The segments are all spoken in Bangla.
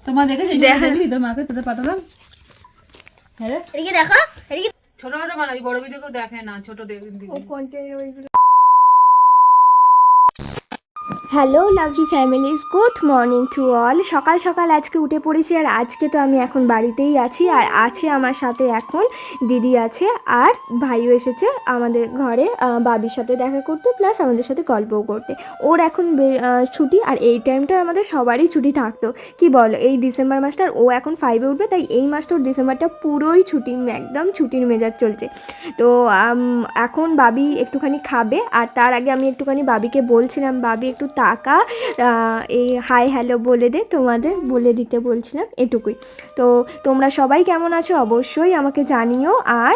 তোমার দেখেছি তোর মাকে তোদের পাঠালাম। হ্যাঁ এদিকে দেখো, এদিকে ছোট ছোট বানাবি, বড় ভিডিও কেউ দেখে না, ছোট দিবি। Hello lovely families, good morning to all. সকাল সকাল আজকে উঠে পড়েছি, আর আজকে তো আমি এখন বাড়িতেই আছি, আর আছে আমার সাথে এখন দিদি আছে, আর ভাইও এসেছে আমাদের ঘরে বাবির সাথে দেখা করতে, প্লাস আমাদের সাথে গল্পও করতে। ওর এখন ছুটি, আর এই টাইমটা আমাদের সবারই ছুটি থাকতো, কি বলো, এই ডিসেম্বর মাসটার ও এখন 5-এ উঠবে, তাই এই মাসটা ডিসেম্বরটা পুরোই ছুটি, একদম ছুটির মেজাজ চলছে। তো এখন বাবি একটুখানি খাবে, আর তার আগে আমি একটুখানি বাবিকে বলছিলাম, বাবি একটু টাকা এই হাই হ্যালো বলে দে, তোমাদের বলে দিতে বলছিলাম, এটুকুই। তো তোমরা সবাই কেমন আছো অবশ্যই আমাকে জানিও। আর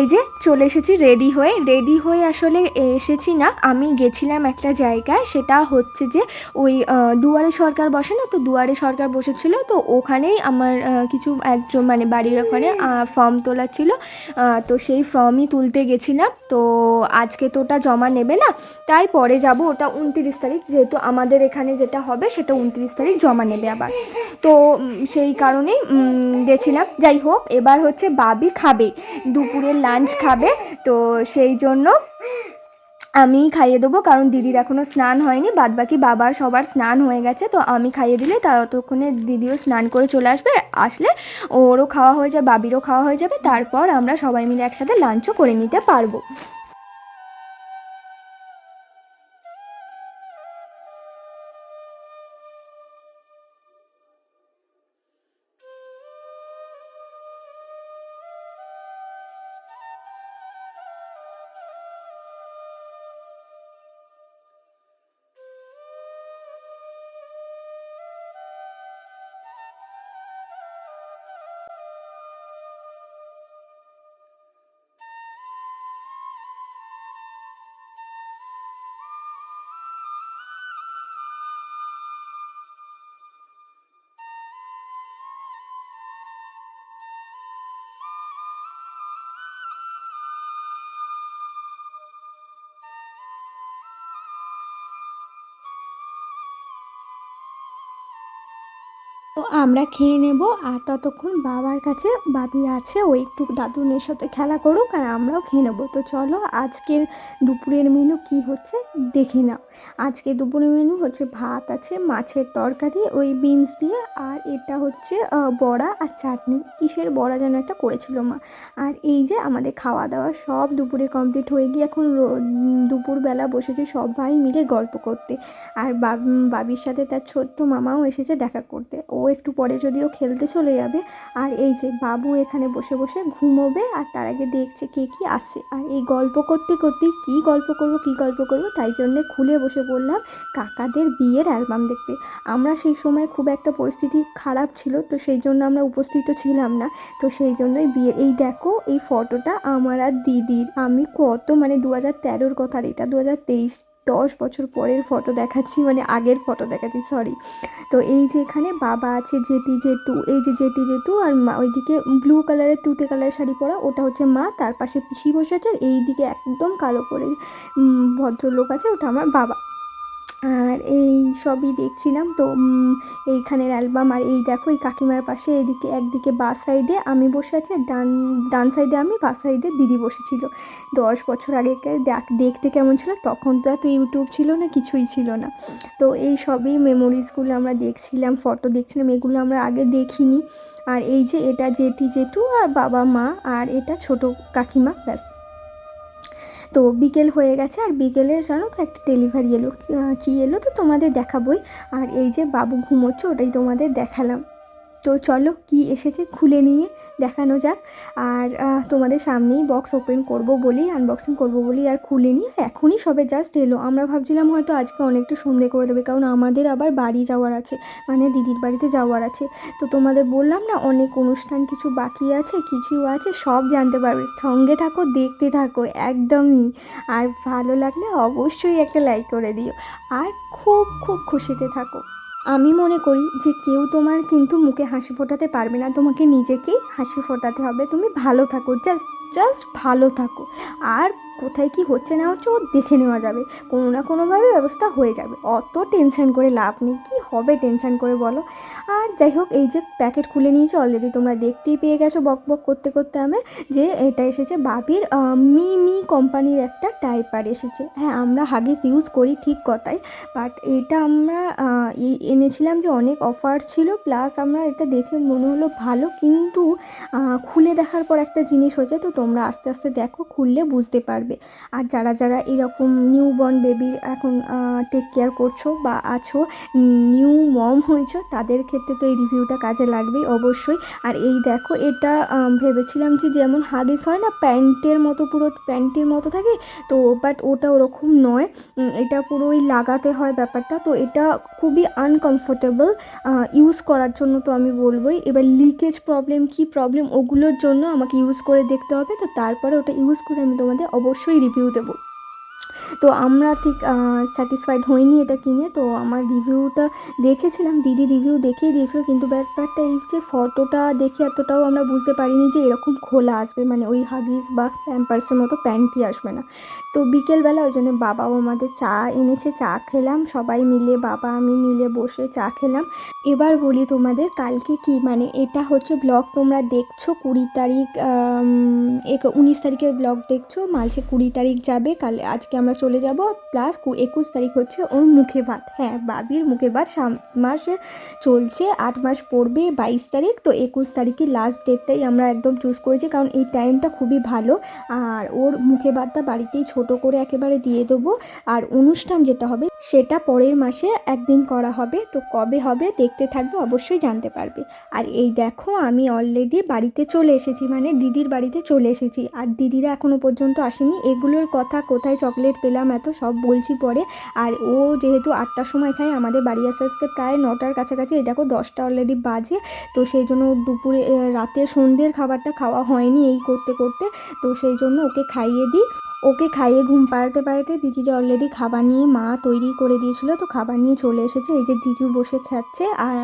এই যে চলে এসেছি রেডি হয়ে আসলে এসেছি না, আমি গেছিলাম একটা জায়গায়, সেটা হচ্ছে যে ওই দুয়ারে সরকার বসে না, তো দুয়ারে সরকার বসেছিল, তো ওখানেই আমার কিছু একজন মানে বাড়ির ওখানে ফর্ম তোলা ছিল, তো সেই ফর্মই তুলতে গেছিলাম। তো আজকে তো ওটা জমা নেবে না, তাই পরে যাব, ওটা 29 তারিখ, যেহেতু আমাদের এখানে যেটা হবে সেটা 29 তারিখ জমা নেবে আবার, তো সেই কারণেই গেছিলাম। যাই হোক, এবার হচ্ছে বাবি খাবে, দুপুরের লাঞ্চ খাবে, তো সেই জন্য আমি খাইয়ে দেবো, কারণ দিদির এখনও স্নান হয়নি, বাদবাকি বাবার সবার স্নান হয়ে গেছে, তো আমি খাইয়ে দিলে ততক্ষণে দিদিও স্নান করে চলে আসলে ওরও খাওয়া হয়ে যাবে, বাবিরও খাওয়া হয়ে যাবে, তারপর আমরা সবাই মিলে একসাথে লাঞ্চও করে নিতে পারবো। তো আমরা খেয়ে নেব, আর ততক্ষণ বাবার কাছে বাবি আছে, ও একটু দাদুনের সাথে খেলা করুক, আর আমরাও খেয়ে নেবো। তো চলো আজকের দুপুরের মেনু কি হচ্ছে দেখে নাও। আজকে দুপুরের মেনু হচ্ছে ভাত আছে, মাছের তরকারি ওই বিনস দিয়ে, আর এটা হচ্ছে বড়া আর চাটনি, কিসের বড়া যেন একটা করেছিল মা। আর এই যে আমাদের খাওয়া দাওয়া সব দুপুরে কমপ্লিট হয়ে গিয়ে এখন দুপুরবেলা বসেছি সবাই মিলে গল্প করতে, আর বাবির সাথে তার ছোট্ট মামাও এসেছে দেখা করতে, ও একটু পরে যদিও খেলতে চলে যাবে। আর এই যে বাবু এখানে বসে বসে ঘুমোবে, আর তার আগে দেখছে কে কি আসছে, আর এই গল্প করতে করতে কী গল্প করবো তাই জন্যে খুলে বসে পড়লাম কাকাদের বিয়ের অ্যালবাম দেখতে। আমরা সেই সময় খুব একটা পরিস্থিতি খারাপ ছিল, তো সেই জন্য আমরা উপস্থিত ছিলাম না, তো সেই জন্যই বিয়ের এই দেখো এই ফটোটা আমার আর দিদির, আমি কত মানে 2013-র কথা, আর এটা 2023, 10 বছর পরের ফটো দেখাচ্ছি, মানে আগের ফটো দেখাচ্ছি, সরি। তো এই যে এখানে বাবা আছে, জেঠি জেঠু, এই যে জেঠি জেঠু, আর মা ওইদিকে ব্লু কালারের তুতে কালারের শাড়ি পরা, ওটা হচ্ছে মা, তার পাশে পিসি বসে আছে, আর এই দিকে একদম কালো করে ভদ্রলোক আছে, ওটা আমার বাবা। আর এই সবই দেখছিলাম, তো এইখানের অ্যালবাম, আর এই দেখো এই কাকিমার পাশে এদিকে একদিকে বাঁ সাইডে আমি বসে আছি, ডান সাইডে আমি, বাঁ সাইডে দিদি বসেছিল। 10 বছর আগেকার দেখতে কেমন ছিল, তখন তো এত ইউটিউব ছিল না, কিছুই ছিল না। তো এই সবই মেমোরিজগুলো আমরা দেখছিলাম, ফটো দেখছিলাম, এগুলো আমরা আগে দেখিনি। আর এই যে এটা জেঠি জেঠু আর বাবা মা, আর এটা ছোট কাকিমা, ব্যাস। তো বিকেল হয়ে গেছে, আর বিকেলে জানো তো একটা ডেলিভারি এলো, কী এলো তো তোমাদের দেখাবোই। আর এই যে বাবু ঘুমোচ্ছে, ওটাই তোমাদের দেখালাম। তো চলো কি এসেছে খুলে নিয়ে দেখানো যাক। আর তোমাদের সামনেই বক্স ওপেন করব বলি, আনবক্সিং করব বলি আর খুলে নিই। এখনই সবে জাস্ট এলো। আমরা ভাবছিলাম হয়তো আজকে অনেকটা সন্ধে করে দেবে, কারণ আমাদের আবার বাড়ি যাওয়ার আছে, মানে দিদির বাড়িতে যাওয়ার আছে। তো তোমাদের বললাম না অনেক অনুষ্ঠান কিছু বাকি আছে, কিছু আছে, সব জানতে পারবে। সঙ্গে থাকো, দেখতে থাকো একদমই। আর ভালো লাগলে অবশ্যই একটা লাইক করে দিও আর খুব খুব খুশিতে থাকো। আমি মনে করি যে কেউ তোমার কিন্তু মুখে হাসি ফোটাতে পারবে না, তোমাকে নিজেকেই হাসি ফোটাতে হবে। তুমি ভালো থাকো, জাস্ট জাস্ট ভালো থাকো। আর কোথায় কি হচ্ছে না হচ্ছে ও দেখে নেওয়া যাবে, কোনো না কোনোভাবে ব্যবস্থা হয়ে যাবে। অত টেনশন করে লাভ নেই, কী হবে টেনশন করে বলো। আর যাই হোক, এই যে প্যাকেট খুলে নিয়েছি অলরেডি, তোমরা দেখতেই পেয়ে গেছো বক বক করতে করতে আমি, যে এটা এসেছে বাবির মিমি কোম্পানির একটা ডাইপার এসেছে। হ্যাঁ, আমরা হাগিস ইউজ করি ঠিক কথাই, বাট এটা আমরা এনেছিলাম যে অনেক অফার ছিল, প্লাস আমরা এটা দেখে মনে হলো ভালো, কিন্তু খুলে দেখার পর একটা জিনিস হয়েছে। তো তোমরা আস্তে আস্তে দেখো, খুললে বুঝতে পারবে। আর যারা যারা এরকম নিউ বর্ন বেবির এখন টেক কেয়ার করছো বা আছো, নিউ মম হয়েছো, তাদের ক্ষেত্রে তো এই রিভিউটা কাজে লাগবেই অবশ্যই। আর এই দেখো, এটা ভেবেছিলাম যে যেমন হাগিস হয় না প্যান্টের মতো, পুরো প্যান্টের মতো থাকে, তো বাট ওটা ওরকম নয়, এটা পুরোই লাগাতে হয় ব্যাপারটা। তো এটা খুবই আনকমফোর্টেবল ইউজ করার জন্য, তো আমি বলবোই। এবার লিকেজ প্রবলেম কি প্রবলেম ওগুলোর জন্য আমাকে ইউজ করে দেখতে হবে, তো তারপরে ওটা ইউজ করে আমি তোমাদের অবশ্যই রিভিউ দেবো। তো আমরা ঠিক স্যাটিসফাইড হইনি এটা কিনে। তো আমার রিভিউটা দেখেছিলাম, দিদি রিভিউ দেখিয়ে দিয়েছিল, কিন্তু ব্যাপারটা এই যে ফটোটা দেখে এতটাও আমরা বুঝতে পারিনি যে এরকম খোলা আসবে, মানে ওই হাগিস বা প্যাম্পার্সের মতো প্যান্টই আসবে না। তো বিকেলবেলা ওই জন্য বাবাও আমাদের চা এনেছে, চা খেলাম সবাই মিলে, বাবা আমি মিলে বসে চা খেলাম। এবার বলি তোমাদের কালকে কি, মানে এটা হচ্ছে ব্লগ তোমরা দেখছো 20 তারিখ, 19 তারিখের ব্লগ দেখছো, মাঝে 20 তারিখ যাবে, কাল আজকে আমরা চলে যাব, প্লাস 21 তারিখ হচ্ছে ওর মুখে ভাত। হ্যাঁ, বাবির মুখে ভাত মাসের চলছে, 8 মাস পড়বে 22 তারিখ। তো 21 তারিখে লাস্ট ডেটটাই আমরা একদম চুজ করেছি, কারণ এই টাইমটা খুবই ভালো। আর ওর মুখে ভাতটা বাড়িতেই ছোট করে একেবারে দিয়ে দেবো। আর অনুষ্ঠান যেটা হবে সেটা পরের মাসে একদিন করা হবে। তো কবে হবে দেখতে থাকবে, অবশ্যই জানতে পারবে। আর এই দেখো, আমি অলরেডি বাড়িতে চলে এসেছি, মানে দিদির বাড়িতে চলে এসেছি। আর দিদিরা এখনও পর্যন্ত আসেনি। এগুলোর কথা, কোথায় চকলেট পেলাম এত সব বলছি পরে। আর ও যেহেতু 8টার সময় খায়, আমাদের বাড়ি আসতে আসতে প্রায় 9টার কাছাকাছি, এই দেখো 10টা অলরেডি বাজে। তো সেই জন্য দুপুরে রাতের সন্ধ্যের খাবারটা খাওয়া হয়নি এই করতে করতে। তো সেই জন্য ওকে খাইয়ে দিই। ওকে খাইয়ে ঘুম পাড়াতে পাড়াতে দিদি যে অলরেডি খাবার নিয়ে মা তৈরি করে দিয়েছিল, তো খাবার নিয়ে চলে এসেছে। এই যে দিদিও বসে খাচ্ছে আর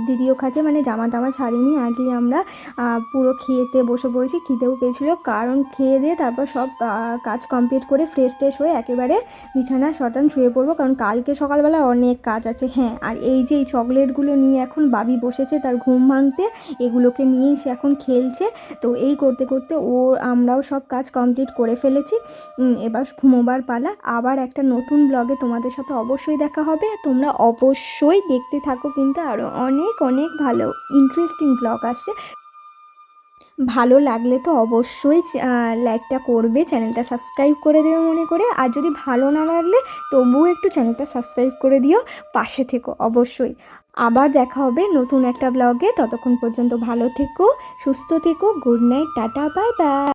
দিদিও খাচ্ছে, মানে জামা টামা ছাড়িনি, আগেই আমরা পুরো খেতে বসে পড়েছি। খিদেও পেয়েছিলো, কারণ খেয়ে দিয়ে তারপর সব কাজ কমপ্লিট করে ফ্রেশ ট্রেশ হয়ে একেবারে বিছানা শটান শুয়ে পড়বো, কারণ কালকে সকালবেলা অনেক কাজ আছে। হ্যাঁ, আর এই যে এই চকলেটগুলো নিয়ে এখন বাবি বসেছে তার ঘুম ভাঙতে, এগুলোকে নিয়েই সে এখন খেলছে। তো এই করতে করতে আমরাও সব কাজ কমপ্লিট করে ফেলেছি। এবার ঘুমোবার পালা। আবার একটা নতুন ব্লগে তোমাদের সাথে অবশ্যই দেখা হবে, তোমরা অবশ্যই দেখতে থাকো, কিন্তু আরও অনেক অনেক ভালো ইন্টারেস্টিং ব্লগ আসছে। ভালো লাগলে তো অবশ্যই লাইকটা করবে, চ্যানেলটা সাবস্ক্রাইব করে দেবে মনে করে। আর যদি ভালো না লাগলে তবুও একটু চ্যানেলটা সাবস্ক্রাইব করে দিও, পাশে থেকো অবশ্যই। আবার দেখা হবে নতুন একটা ব্লগে, ততক্ষণ পর্যন্ত ভালো থেকো, সুস্থ থেকো, good night, tata, bye bye.